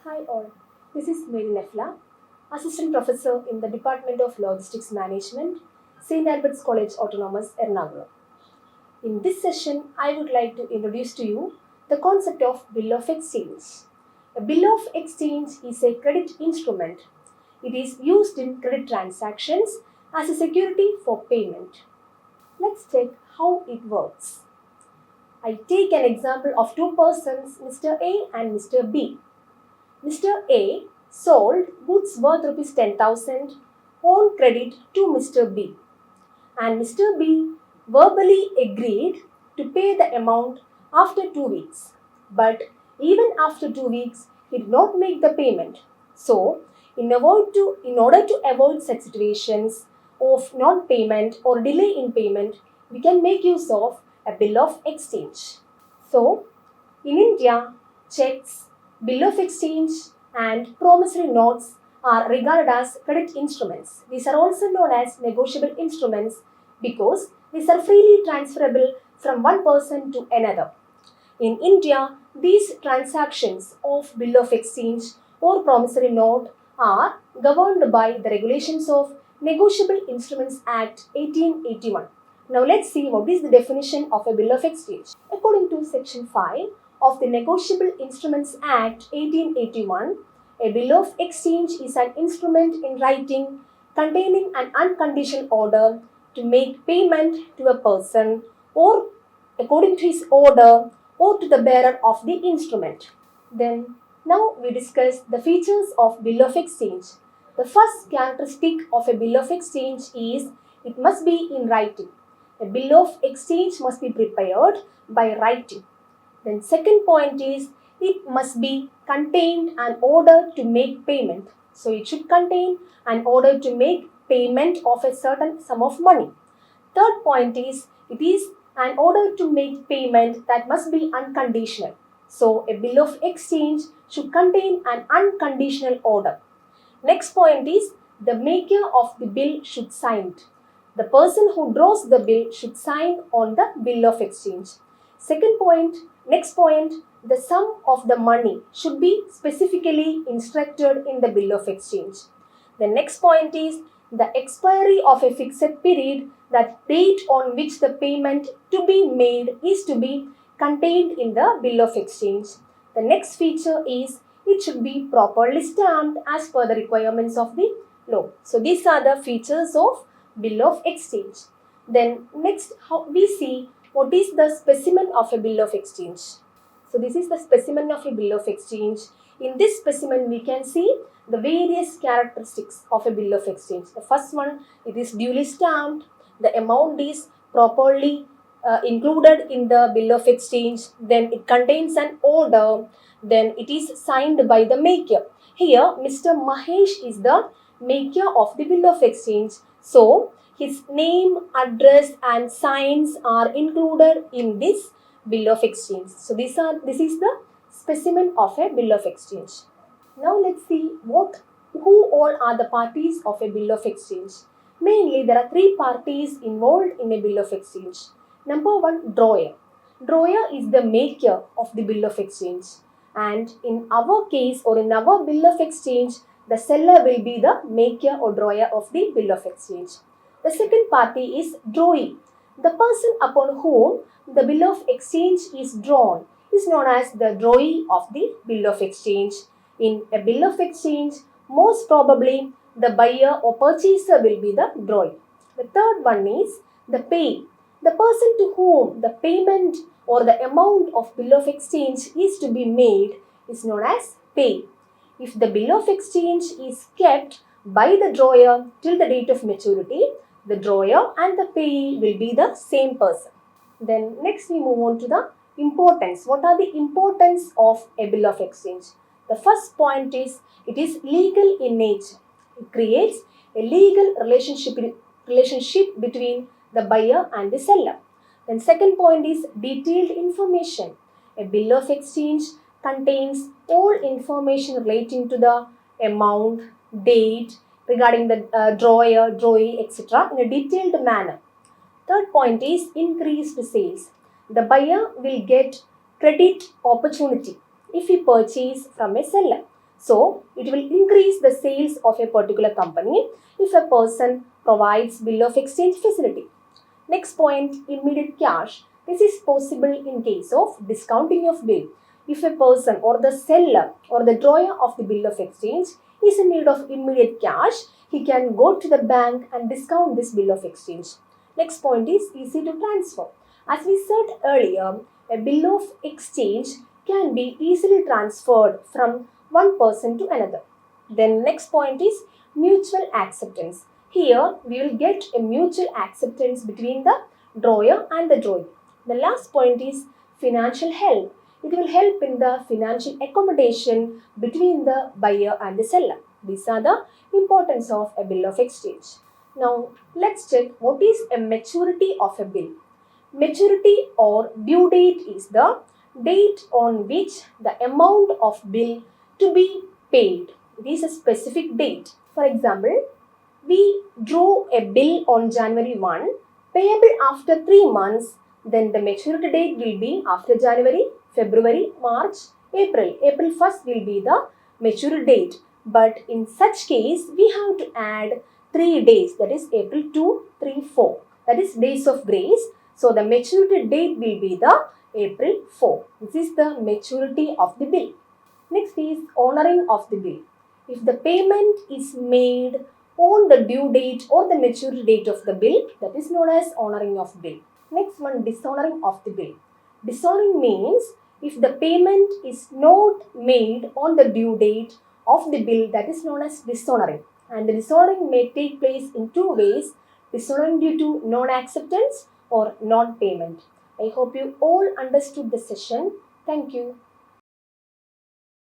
Hi all, this is Nefla, Assistant Professor in the Department of Logistics Management, St. Albert's College Autonomous, Ernakulam. In this session, I would like to introduce to you the concept of Bill of Exchange. A Bill of Exchange is a credit instrument. It is used in credit transactions as a security for payment. Let's check how it works. I take an example of two persons, Mr. A and Mr. B. Mr. A sold goods worth Rs 10,000 on credit to Mr. B, and Mr. B verbally agreed to pay the amount after 2 weeks. But even after 2 weeks, he did not make the payment. So, in order to avoid such situations of non-payment or delay in payment, we can make use of a bill of exchange. So, in India, checks, bill of exchange and promissory notes are regarded as credit instruments. These are also known as negotiable instruments because these are freely transferable from one person to another. In India, these transactions of bill of exchange or promissory note are governed by the regulations of Negotiable Instruments Act 1881. Now let's see what is the definition of a bill of exchange. According to Section 5 of the Negotiable Instruments Act 1881, a bill of exchange is an instrument in writing containing an unconditional order to make payment to a person or according to his order or to the bearer of the instrument. Then now we discuss the features of bill of exchange. The first characteristic of a bill of exchange is it must be in writing. A bill of exchange must be prepared by writing. Then second point is it must be contained an order to make payment. So it should contain an order to make payment of a certain sum of money. Third point is it is an order to make payment that must be unconditional. So a bill of exchange should contain an unconditional order. Next point is the maker of the bill should sign it. The person who draws the bill should sign on the bill of exchange. Next point, the sum of the money should be specifically instructed in the bill of exchange. The next point is the expiry of a fixed period, that date on which the payment to be made is to be contained in the bill of exchange. The next feature is it should be properly stamped as per the requirements of the law. So these are the features of bill of exchange. Then next we see what is the specimen of a bill of exchange. So this is the specimen of a bill of exchange. In this specimen we can see the various characteristics of a bill of exchange. The first one, it is duly stamped. The amount is properly included in the bill of exchange. Then it contains an order. Then it is signed by the maker. Here Mr. Mahesh is the maker of the bill of exchange. So his name, address and signs are included in this bill of exchange. So this is the specimen of a bill of exchange. Now let's see who all are the parties of a bill of exchange. Mainly there are three parties involved in a bill of exchange. Number one, drawer. Drawer is the maker of the bill of exchange. And in our case or in our bill of exchange, the seller will be the maker or drawer of the bill of exchange. The second party is drawee. The person upon whom the bill of exchange is drawn is known as the drawee of the bill of exchange. In a bill of exchange, most probably the buyer or purchaser will be the drawee. The third one is the payee. The person to whom the payment or the amount of bill of exchange is to be made is known as payee. If the bill of exchange is kept by the drawer till the date of maturity, the drawer and the payee will be the same person. Then next we move on to the importance. What are the importance of a bill of exchange? The first point is it is legal in nature. It creates a legal relationship between the buyer and the seller. Then second point is detailed information. A bill of exchange contains all information relating to the amount, date, regarding the drawer, drawee, etc. in a detailed manner. Third point is increased sales. The buyer will get credit opportunity if he purchase from a seller. So it will increase the sales of a particular company if a person provides bill of exchange facility. Next point, immediate cash. This is possible in case of discounting of bill. If a person or the seller or the drawer of the bill of exchange is in need of immediate cash, he can go to the bank and discount this bill of exchange. Next point is easy to transfer. As we said earlier, a bill of exchange can be easily transferred from one person to another. Then next point is mutual acceptance. Here we will get a mutual acceptance between the drawer and the drawee. The last point is financial help. It will help in the financial accommodation between the buyer and the seller. These are the importance of a bill of exchange. Now let's check what is a maturity of a bill. Maturity or due date is the date on which the amount of bill to be paid. It is a specific date. For example, we drew a bill on January 1, payable after 3 months, then the maturity date will be after January, February, March, April. April 1st will be the maturity date. But in such case, we have to add 3 days, that is April 2, 3, 4. That is days of grace. So the maturity date will be the April 4. This is the maturity of the bill. Next is honoring of the bill. If the payment is made on the due date or the maturity date of the bill, that is known as honoring of bill. Next one, dishonoring of the bill. Dishonoring means if the payment is not made on the due date of the bill, that is known as dishonoring. And the dishonoring may take place in 2 ways, dishonoring due to non-acceptance or non-payment. I hope you all understood the session. Thank you.